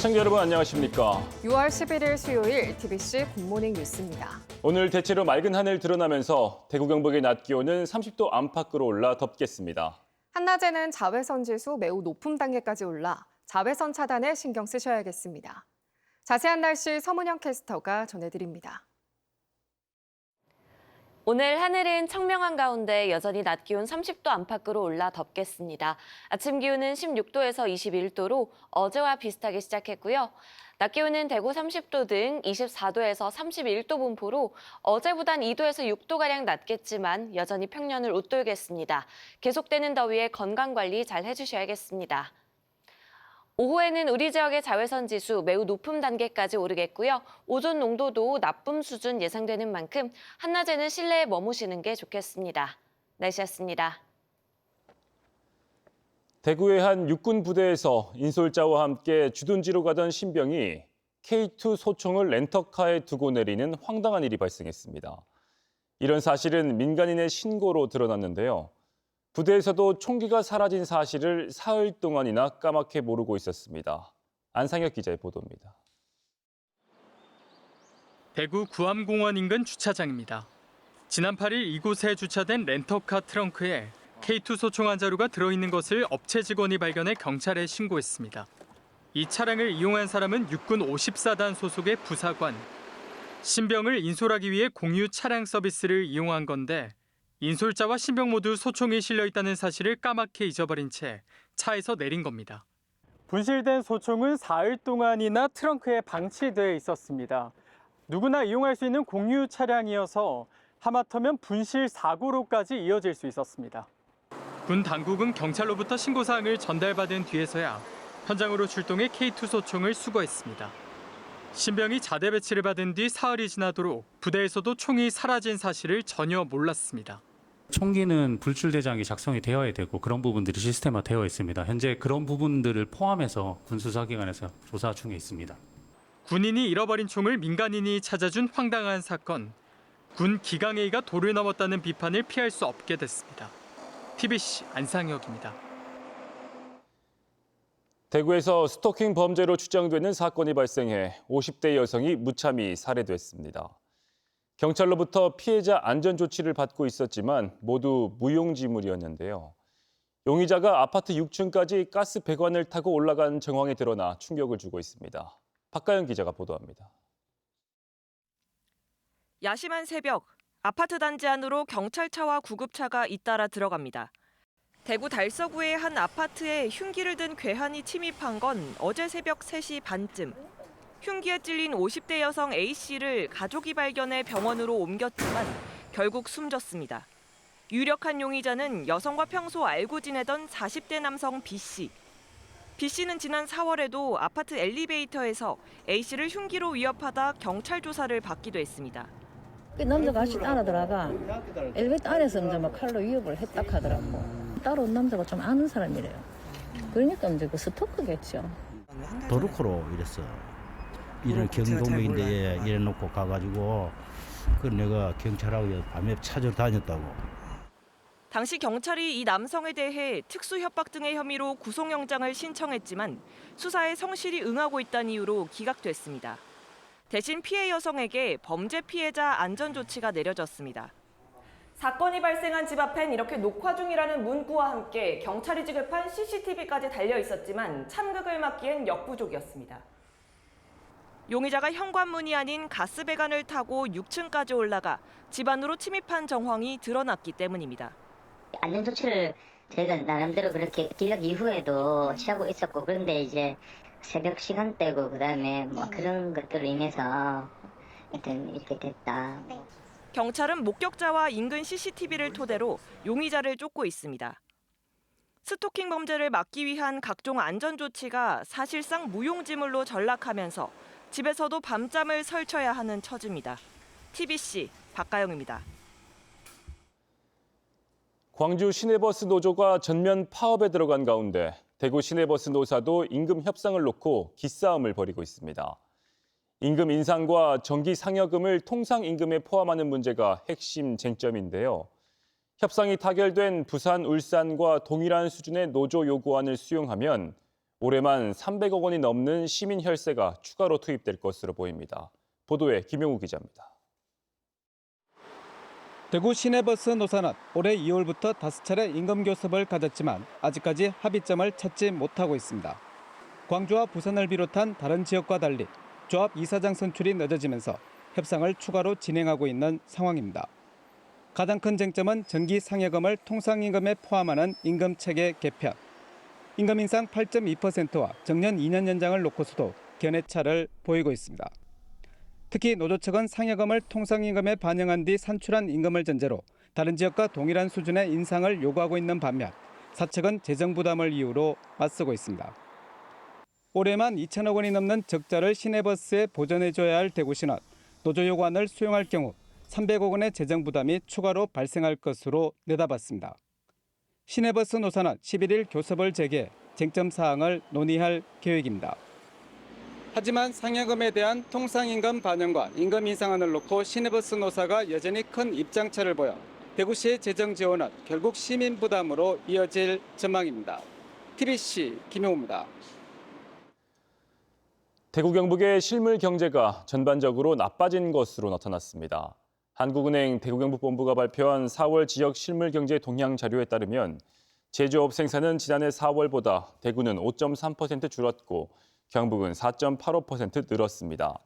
시청자 여러분 안녕하십니까? 6월 11일 수요일 TBC 굿모닝 뉴스입니다. 오늘 대체로 맑은 하늘 드러나면서 대구 경북의 낮 기온은 30도 안팎으로 올라 덥겠습니다. 한낮에는 자외선 지수 매우 높은 단계까지 올라 자외선 차단에 신경 쓰셔야겠습니다. 자세한 날씨 서문영 캐스터가 전해드립니다. 오늘 하늘은 청명한 가운데 여전히 낮 기온 30도 안팎으로 올라 덥겠습니다. 아침 기온은 16도에서 21도로 어제와 비슷하게 시작했고요. 낮 기온은 대구 30도 등 24도에서 31도 분포로 어제보단 2도에서 6도가량 낮겠지만 여전히 평년을 웃돌겠습니다. 계속되는 더위에 건강관리 잘 해주셔야겠습니다. 오후에는 우리 지역의 자외선 지수 매우 높은 단계까지 오르겠고요. 오존 농도도 나쁨 수준 예상되는 만큼 한낮에는 실내에 머무시는 게 좋겠습니다. 날씨였습니다. 대구의 한 육군 부대에서 인솔자와 함께 주둔지로 가던 신병이 K2 소총을 렌터카에 두고 내리는 황당한 일이 발생했습니다. 이런 사실은 민간인의 신고로 드러났는데요. 부대에서도 총기가 사라진 사실을 사흘 동안이나 까맣게 모르고 있었습니다. 안상혁 기자의 보도입니다. 대구 구암공원 인근 주차장입니다. 지난 8일 이곳에 주차된 렌터카 트렁크에 K2 소총 한 자루가 들어있는 것을 업체 직원이 발견해 경찰에 신고했습니다. 이 차량을 이용한 사람은 육군 54단 소속의 부사관. 신병을 인솔하기 위해 공유 차량 서비스를 이용한 건데 인솔자와 신병 모두 소총이 실려 있다는 사실을 까맣게 잊어버린 채 차에서 내린 겁니다. 분실된 소총은 사흘 동안이나 트렁크에 방치돼 있었습니다. 누구나 이용할 수 있는 공유 차량이어서 하마터면 분실 사고로까지 이어질 수 있었습니다. 군 당국은 경찰로부터 신고사항을 전달받은 뒤에서야 현장으로 출동해 K2 소총을 수거했습니다. 신병이 자대 배치를 받은 뒤 사흘이 지나도록 부대에서도 총이 사라진 사실을 전혀 몰랐습니다. 총기는 불출 대장이 작성이 되어야 되고 그런 부분들이 시스템화되어 있습니다. 현재 그런 부분들을 포함해서 군수사기관에서 조사 중에 있습니다. 군인이 잃어버린 총을 민간인이 찾아준 황당한 사건. 군 기강회의가 도를 넘었다는 비판을 피할 수 없게 됐습니다. TBC 안상혁입니다. 대구에서 스토킹 범죄로 추정되는 사건이 발생해 50대 여성이 무참히 살해됐습니다. 경찰로부터 피해자 안전 조치를 받고 있었지만 모두 무용지물이었는데요. 용의자가 아파트 6층까지 가스 배관을 타고 올라간 정황이 드러나 충격을 주고 있습니다. 박가연 기자가 보도합니다. 야심한 새벽, 아파트 단지 안으로 경찰차와 구급차가 잇따라 들어갑니다. 대구 달서구의 한 아파트에 흉기를 든 괴한이 침입한 건 어제 새벽 3시 반쯤. 흉기에 찔린 50대 여성 A씨를 가족이 발견해 병원으로 옮겼지만 결국 숨졌습니다. 유력한 용의자는 여성과 평소 알고 지내던 40대 남성 B씨. B씨는 지난 4월에도 아파트 엘리베이터에서 A씨를 흉기로 위협하다 경찰 조사를 받기도 했습니다. 그 남자가 같이 따라 들어가 엘리베이터 안에서 이제 막 칼로 위협을 했다 하더라고. 따라온 남자가 좀 아는 사람이래요. 그러니까 이제 그 스토커겠죠. 도루코로 이랬어. 이런 경동맥인데 이래놓고 가가지고 그 내가 경찰하고 밤에 찾아다녔다고. 당시 경찰이 이 남성에 대해 특수협박 등의 혐의로 구속영장을 신청했지만 수사에 성실히 응하고 있다는 이유로 기각됐습니다. 대신 피해 여성에게 범죄 피해자 안전조치가 내려졌습니다. 사건이 발생한 집 앞엔 이렇게 녹화 중이라는 문구와 함께 경찰이 지급한 CCTV까지 달려 있었지만 참극을 막기엔 역부족이었습니다. 용의자가 현관문이 아닌 가스배관을 타고 6층까지 올라가 집 안으로 침입한 정황이 드러났기 때문입니다. 안전조치를 저희가 나름대로 그렇게 기각 이후에도 취하고 있었고, 그런데 이제 새벽 시간대고 그다음에 뭐 그런 것들로 인해서 하여튼 이렇게 됐다. 경찰은 목격자와 인근 CCTV를 토대로 용의자를 쫓고 있습니다. 스토킹 범죄를 막기 위한 각종 안전조치가 사실상 무용지물로 전락하면서 집에서도 밤잠을 설쳐야 하는 처지입니다. TBC 박가영입니다. 광주 시내버스 노조가 전면 파업에 들어간 가운데 대구 시내버스 노사도 임금 협상을 놓고 기싸움을 벌이고 있습니다. 임금 인상과 정기 상여금을 통상 임금에 포함하는 문제가 핵심 쟁점인데요. 협상이 타결된 부산, 울산과 동일한 수준의 노조 요구안을 수용하면 올해만 300억 원이 넘는 시민 혈세가 추가로 투입될 것으로 보입니다. 보도에 김용우 기자입니다. 대구 시내버스 노사는 올해 2월부터 5차례 임금 교섭을 가졌지만 아직까지 합의점을 찾지 못하고 있습니다. 광주와 부산을 비롯한 다른 지역과 달리 조합 이사장 선출이 늦어지면서 협상을 추가로 진행하고 있는 상황입니다. 가장 큰 쟁점은 전기 상여금을 통상임금에 포함하는 임금체계 개편. 임금 인상 8.2%와 정년 2년 연장을 놓고서도 견해차를 보이고 있습니다. 특히 노조 측은 상여금을 통상임금에 반영한 뒤 산출한 임금을 전제로 다른 지역과 동일한 수준의 인상을 요구하고 있는 반면 사측은 재정 부담을 이유로 맞서고 있습니다. 올해만 2천억 원이 넘는 적자를 시내버스에 보전해줘야 할 대구시는 노조 요구안을 수용할 경우 300억 원의 재정 부담이 추가로 발생할 것으로 내다봤습니다. 시내버스 노사는 11일 교섭을 재개, 쟁점 사항을 논의할 계획입니다. 하지만 상여금에 대한 통상임금 반영과 임금 인상안을 놓고 시내버스 노사가 여전히 큰 입장차를 보여 대구시의 재정 지원은 결국 시민 부담으로 이어질 전망입니다. TBC 김용우입니다. 대구 경북의 실물 경제가 전반적으로 나빠진 것으로 나타났습니다. 한국은행 대구경북본부가 발표한 4월 지역 실물 경제 동향 자료에 따르면 제조업 생산은 지난해 4월보다 대구는 5.3% 줄었고 경북은 4.85% 늘었습니다.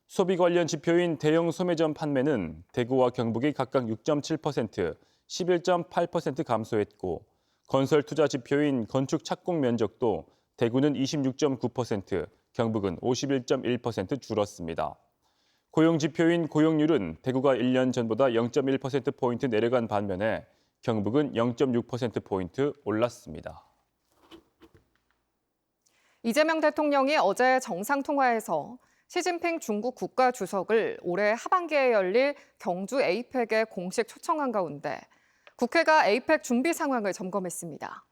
소비 관련 지표인 대형 소매점 판매는 대구와 경북이 각각 6.7%, 11.8% 감소했고 건설 투자 지표인 건축 착공 면적도 대구는 26.9%, 경북은 51.1% 줄었습니다. 고용 지표인 고용률은 대구가 1년 전보다 0.1%포인트 내려간 반면에 경북은 0.6%포인트 올랐습니다. 이재명 대통령이 어제 정상통화에서 시진핑 중국 국가주석을 올해 하반기에 열릴 경주 에이펙에 공식 초청한 가운데 국회가 에이펙 준비 상황을 점검했습니다.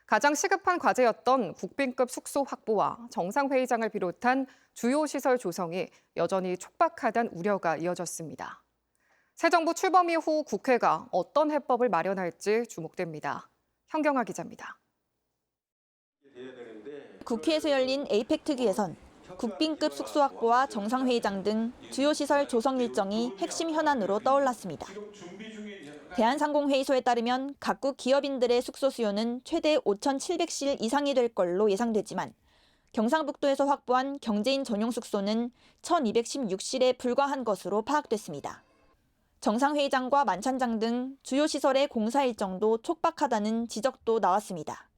가장 시급한 과제였던 국빈급 숙소 확보와 정상회의장을 비롯한 주요 시설 조성이 여전히 촉박하다는 우려가 이어졌습니다. 새 정부 출범 이후 국회가 어떤 해법을 마련할지 주목됩니다. 현경아 기자입니다. 국회에서 열린 에이펙 특위에선 국빈급 숙소 확보와 정상회의장 등 주요 시설 조성 일정이 핵심 현안으로 떠올랐습니다. 대한상공회의소에 따르면 각국 기업인들의 숙소 수요는 최대 5,700실 이상이 될 걸로 예상되지만 경상북도에서 확보한 경제인 전용 숙소는 1,216실에 불과한 것으로 파악됐습니다. 정상회의장과 만찬장 등 주요 시설의 공사 일정도 촉박하다는 지적도 나왔습니다.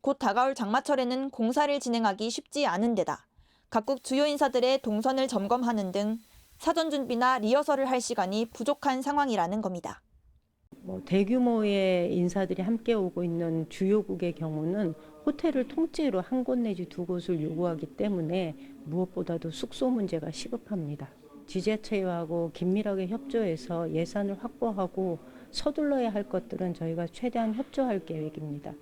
곧 다가올 장마철에는 공사를 진행하기 쉽지 않은 데다 각국 주요 인사들의 동선을 점검하는 등 사전 준비나 리허설을 할 시간이 부족한 상황이라는 겁니다. 대규모의 인사들이 함께 오고 있는 주요국의 경우는 호텔을 통째로 한 곳 내지 두 곳을 요구하기 때문에 무엇보다도 숙소 문제가 시급합니다. 지자체하고 긴밀하게 협조해서 예산을 확보하고 서둘러야 할 것들은 저희가 최대한 협조할 계획입니다.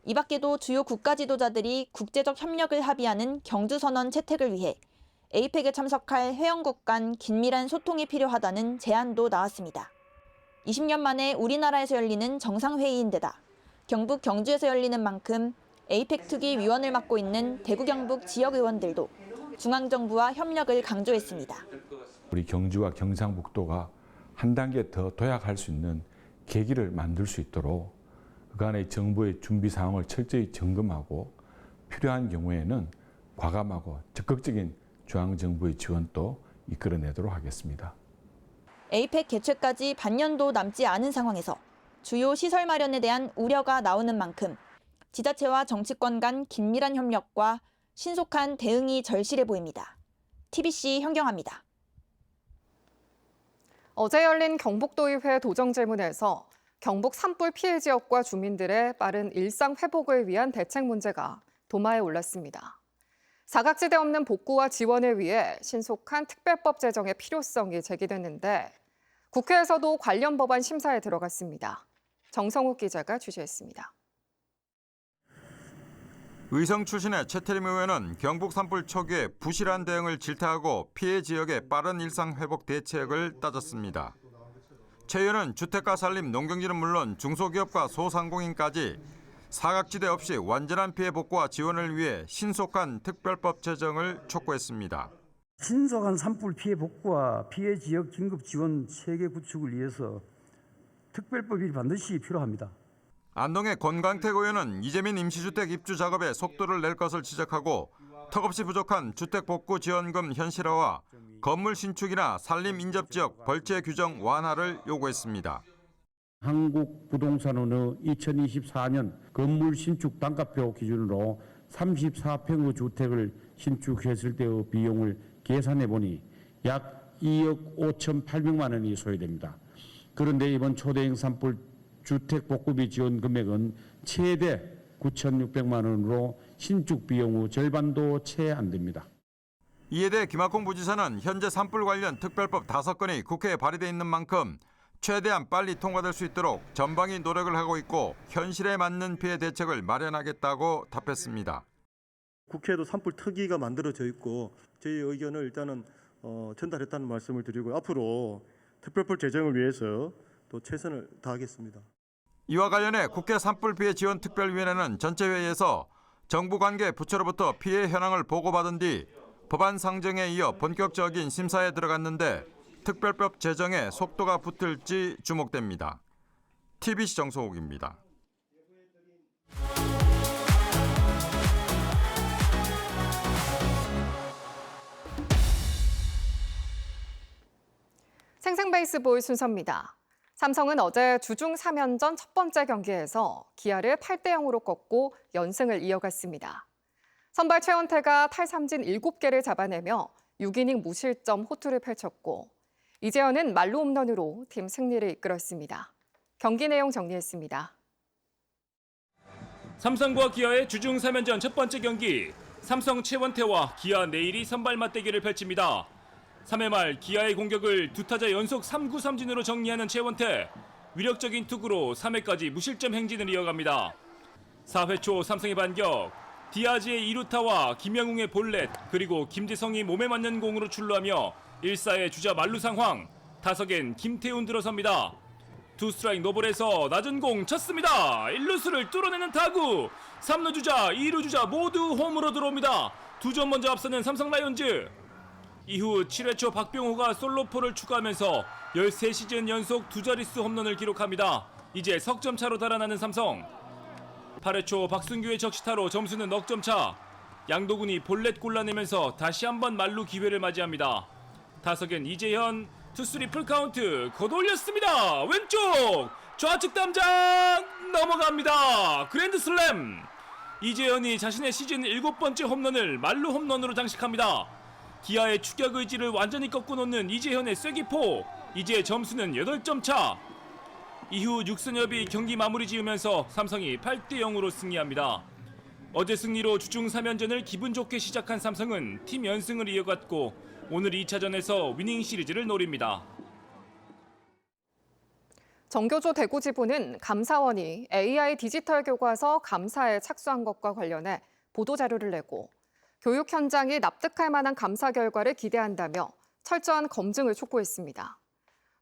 이 밖에도 주요 국가 지도자들이 국제적 협력을 합의하는 경주선언 채택을 위해 에이펙에 참석할 회원국 간 긴밀한 소통이 필요하다는 제안도 나왔습니다. 20년 만에 우리나라에서 열리는 정상회의인데다 경북 경주에서 열리는 만큼 에이펙 특위 위원을 맡고 있는 대구 경북 지역 의원들도 중앙정부와 협력을 강조했습니다. 우리 경주와 경상북도가 한 단계 더 도약할 수 있는 계기를 만들 수 있도록 그간의 정부의 준비 상황을 철저히 점검하고 필요한 경우에는 과감하고 적극적인 중앙정부의 지원도 이끌어내도록 하겠습니다. 에이펙 개최까지 반년도 남지 않은 상황에서 주요 시설 마련에 대한 우려가 나오는 만큼 지자체와 정치권 간 긴밀한 협력과 신속한 대응이 절실해 보입니다. TBC 현경아입니다. 어제 열린 경북도의회 도정질문에서 경북 산불 피해 지역과 주민들의 빠른 일상 회복을 위한 대책 문제가 도마에 올랐습니다. 사각지대 없는 복구와 지원을 위해 신속한 특별법 제정의 필요성이 제기됐는데 국회에서도 관련 법안 심사에 들어갔습니다. 정성욱 기자가 취재했습니다. 의성 출신의 최태림 의원은 경북 산불 초기에 부실한 대응을 질타하고 피해 지역의 빠른 일상 회복 대책을 따졌습니다. 최 의원은 주택가 살림, 농경지는 물론 중소기업과 소상공인까지 사각지대 없이 완전한 피해 복구와 지원을 위해 신속한 특별법 제정을 촉구했습니다. 신속한 산불 피해 복구와 피해 지역 긴급 지원 체계 구축을 위해서 특별법이 반드시 필요합니다. 안동의 권광택 의원은 이재민 임시주택 입주 작업에 속도를 낼 것을 지적하고 턱없이 부족한 주택복구지원금 현실화와 건물 신축이나 산림인접지역 벌채 규정 완화를 요구했습니다. 한국부동산원의 2024년 건물 신축 단가표 기준으로 34평의 주택을 신축했을 때의 비용을 계산해 보니 약 2억 5,800만 원이 소요됩니다. 그런데 이번 초대형 산불 주택 복구비 지원 금액은 최대 9,600만 원으로 신축 비용의 절반도 채 안 됩니다. 이에 대해 김학공 부지사는 현재 산불 관련 특별법 5건이 국회에 발의돼 있는 만큼 최대한 빨리 통과될 수 있도록 전방위 노력을 하고 있고 현실에 맞는 피해 대책을 마련하겠다고 답했습니다. 국회에도 산불 특위가 만들어져 있고 저희 의견을 일단은 전달했다는 말씀을 드리고 앞으로 특별법 제정을 위해서 또 최선을 다하겠습니다. 이와 관련해 국회 산불 피해 지원 특별위원회는 전체 회의에서 정부 관계 부처로부터 피해 현황을 보고받은 뒤 법안 상정에 이어 본격적인 심사에 들어갔는데 특별법 제정에 속도가 붙을지 주목됩니다. TBC 정성욱입니다. 생생베이스볼 순서입니다. 삼성은 어제 주중 3연전 첫 번째 경기에서 기아를 8대0으로 꺾고 연승을 이어갔습니다. 선발 최원태가 탈삼진 7개를 잡아내며 6이닝 무실점 호투를 펼쳤고 이재현은 말루 홈런으로 팀 승리를 이끌었습니다. 경기 내용 정리했습니다. 삼성과 기아의 주중 3연전 첫 번째 경기. 삼성 최원태와 기아 내일이 선발 맞대결을 펼칩니다. 3회 말 기아의 공격을 두 타자 연속 3구 3진으로 정리하는 최원태. 위력적인 투구로 3회까지 무실점 행진을 이어갑니다. 4회 초 삼성의 반격. 디아즈의 2루타와 김영웅의 볼넷 그리고 김지성이 몸에 맞는 공으로 출루하며 1사의 주자 만루 상황. 타석엔 김태훈 들어섭니다. 투 스트라이크 노볼에서 낮은 공 쳤습니다. 1루수를 뚫어내는 타구. 3루 주자, 2루 주자 모두 홈으로 들어옵니다. 2점 먼저 앞서는 삼성 라이온즈. 이후 7회 초 박병호가 솔로포를 추가하면서 13시즌 연속 두 자릿수 홈런을 기록합니다. 이제 석점 차로 달아나는 삼성. 8회 초 박순규의 적시타로 점수는 넉점 차. 양도근이 볼넷 골라내면서 다시 한번 만루 기회를 맞이합니다. 타석엔 이재현, 투수리 풀카운트 걷어올렸습니다. 왼쪽 좌측 담장 넘어갑니다. 그랜드슬램. 이재현이 자신의 시즌 7번째 홈런을 만루 홈런으로 장식합니다. 기아의 추격 의지를 완전히 꺾어놓는 이재현의 쐐기포. 이제 점수는 8점 차. 이후 6승엽이 경기 마무리 지으면서 삼성이 8대0으로 승리합니다. 어제 승리로 주중 3연전을 기분 좋게 시작한 삼성은 팀 연승을 이어갔고 오늘 2차전에서 위닝 시리즈를 노립니다. 정교조 대구지부는 감사원이 AI 디지털 교과서 감사에 착수한 것과 관련해 보도자료를 내고 교육 현장이 납득할 만한 감사 결과를 기대한다며 철저한 검증을 촉구했습니다.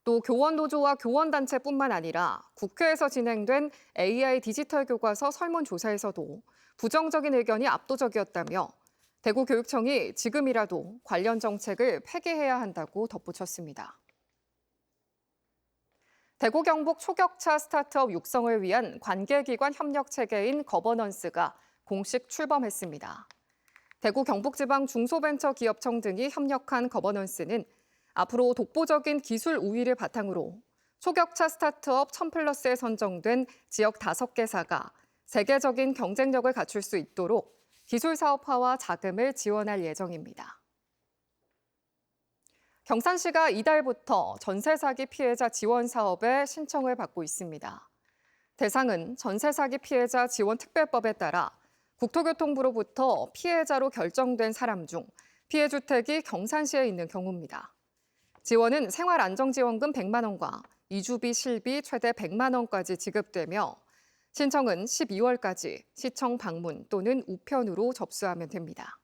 또 교원노조와 교원단체뿐만 아니라 국회에서 진행된 AI 디지털 교과서 설문조사에서도 부정적인 의견이 압도적이었다며 대구교육청이 지금이라도 관련 정책을 폐기해야 한다고 덧붙였습니다. 대구 경북 초격차 스타트업 육성을 위한 관계기관 협력 체계인 거버넌스가 공식 출범했습니다. 대구 경북지방 중소벤처기업청 등이 협력한 거버넌스는 앞으로 독보적인 기술 우위를 바탕으로 초격차 스타트업 1000플러스에 선정된 지역 5개사가 세계적인 경쟁력을 갖출 수 있도록 기술 사업화와 자금을 지원할 예정입니다. 경산시가 이달부터 전세 사기 피해자 지원 사업에 신청을 받고 있습니다. 대상은 전세 사기 피해자 지원 특별법에 따라 국토교통부로부터 피해자로 결정된 사람 중 피해 주택이 경산시에 있는 경우입니다. 지원은 생활안정지원금 100만 원과 이주비 실비 최대 100만 원까지 지급되며 신청은 12월까지 시청 방문 또는 우편으로 접수하면 됩니다.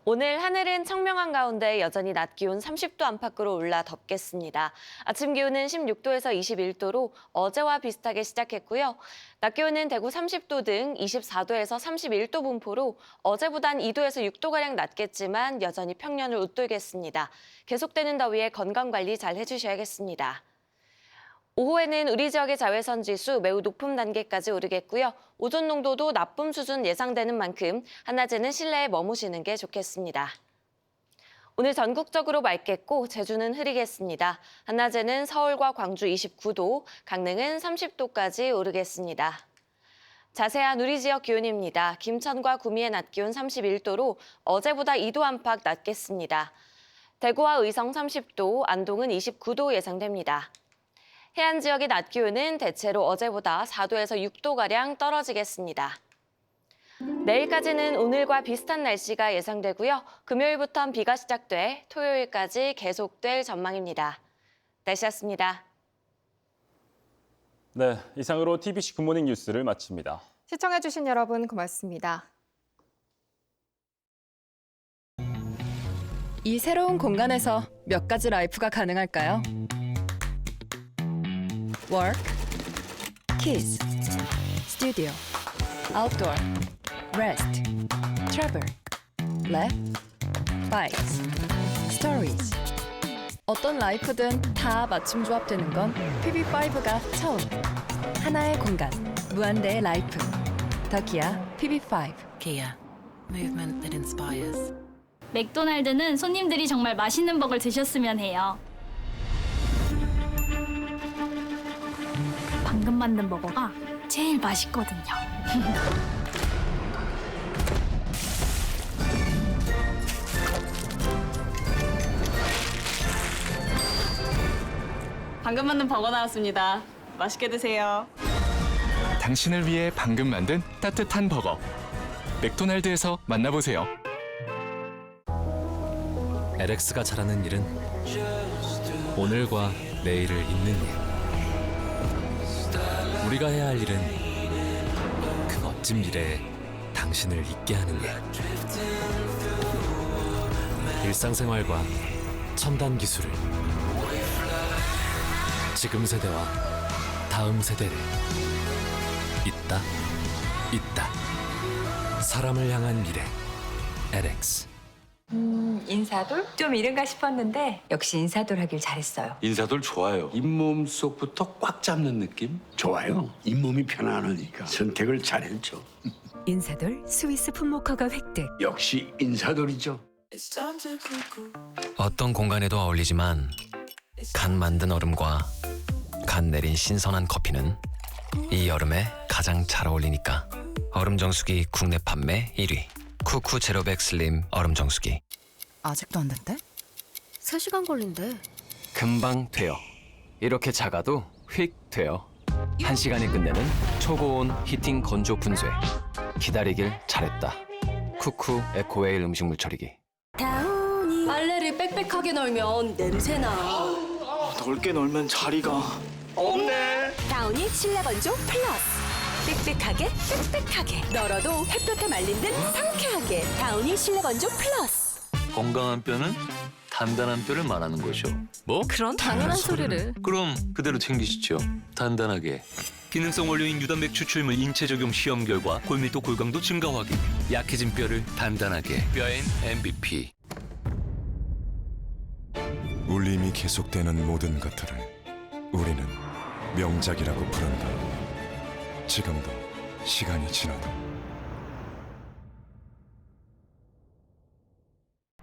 오늘 하늘은 청명한 가운데 여전히 낮 기온 30도 안팎으로 올라 덥겠습니다. 아침 기온은 16도에서 21도로 어제와 비슷하게 시작했고요. 낮 기온은 대구 30도 등 24도에서 31도 분포로 어제보단 2도에서 6도가량 낮겠지만 여전히 평년을 웃돌겠습니다. 계속되는 더위에 건강관리 잘 해주셔야겠습니다. 오후에는 우리 지역의 자외선 지수 매우 높은 단계까지 오르겠고요. 오존 농도도 나쁨 수준 예상되는 만큼 한낮에는 실내에 머무시는 게 좋겠습니다. 오늘 전국적으로 맑겠고 제주는 흐리겠습니다. 한낮에는 서울과 광주 29도, 강릉은 30도까지 오르겠습니다. 자세한 우리 지역 기온입니다. 김천과 구미의 낮 기온 31도로 어제보다 2도 안팎 낮겠습니다. 대구와 의성 30도, 안동은 29도 예상됩니다. 해안 지역의 낮 기온은 대체로 어제보다 4도에서 6도가량 떨어지겠습니다. 내일까지는 오늘과 비슷한 날씨가 예상되고요. 금요일부터는 비가 시작돼 토요일까지 계속될 전망입니다. 날씨였습니다. 네, 이상으로 TBC 굿모닝 뉴스를 마칩니다. 시청해주신 여러분 고맙습니다. 이 새로운 공간에서 몇 가지 라이프가 가능할까요? Work, Kids, Studio, Outdoor, Rest, Travel, Laugh, Bites, Stories. 어떤 라이프든 다 맞춤 조합되는 건 PB5가 처음. 하나의 공간, 무한대의 라이프. 더 기아 PB5. Kia, movement that inspires. 맥도날드는 손님들이 정말 맛있는 버거를 드셨으면 해요. 방금 만든 버거가 제일 맛있거든요. 방금 만든 버거 나왔습니다. 맛있게 드세요. 당신을 위해 방금 만든 따뜻한 버거. 맥도날드에서 만나보세요. LX가 잘하는 일은 오늘과 내일을 잇는 일. 우리가 해야 할 일은 그 멋진 미래에 당신을 있게 하는 일. 일상생활과 첨단 기술을 지금 세대와 다음 세대를 있다. 사람을 향한 미래. LX. 인사돌? 좀 이른가 싶었는데 역시 인사돌 하길 잘했어요. 인사돌 좋아요. 잇몸 속부터 꽉 잡는 느낌? 좋아요. 잇몸이 편안하니까 선택을 잘했죠. 인사돌 스위스 풋모커가 획득. 역시 인사돌이죠. 어떤 공간에도 어울리지만 간 만든 얼음과 간 내린 신선한 커피는 이 여름에 가장 잘 어울리니까. 얼음 정수기 국내 판매 1위. 쿠쿠 제로백 슬림 얼음 정수기. 아직도 안 된대? 3시간 걸린대. 금방 돼요. 이렇게 작아도 휙 돼요. 1시간에 끝내는 초고온 히팅 건조 분쇄. 기다리길 잘했다. 쿠쿠 에코웨일 음식물 처리기. 빨래를 빽빽하게 널면 냄새나. 넓게 널면 자리가 없네. 다운이 실내 건조 플러스. 빽빽하게 빽빽하게 널어도 햇볕에 말린 듯 상쾌하게. 다운이 실내 건조 플러스. 건강한 뼈는 단단한 뼈를 말하는 거죠. 뭐? 그런 당연한 소리를. 그럼 그대로 챙기시죠. 단단하게. 기능성 원료인 유단백 추출물 인체 적용 시험 결과 골밀도 골강도 증가 확인. 약해진 뼈를 단단하게. 뼈엔 MVP. 울림이 계속되는 모든 것들을 우리는 명작이라고 부른다. 지금도 시간이 지나도.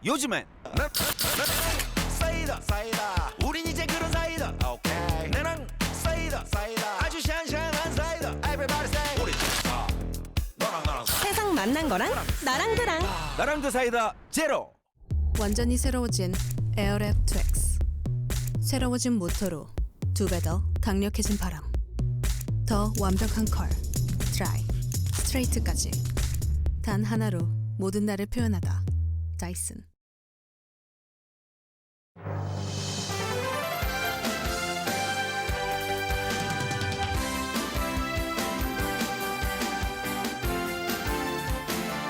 요즘엔 사이다 우린 이제 그런 사이다. 오케이 내랑 사이다 아주 샹샹한 사이다. Everybody say 우리 너랑 나랑 세상 만난 거랑 나랑 그랑. 나랑 그 사이다 제로. 완전히 새로워진 에어랩 2X. 새로워진 모터로 2배 더 강력해진 바람. 더 완벽한 컬, 드라이, 스트레이트까지 단 하나로 모든 날을 표현하다. 다이슨.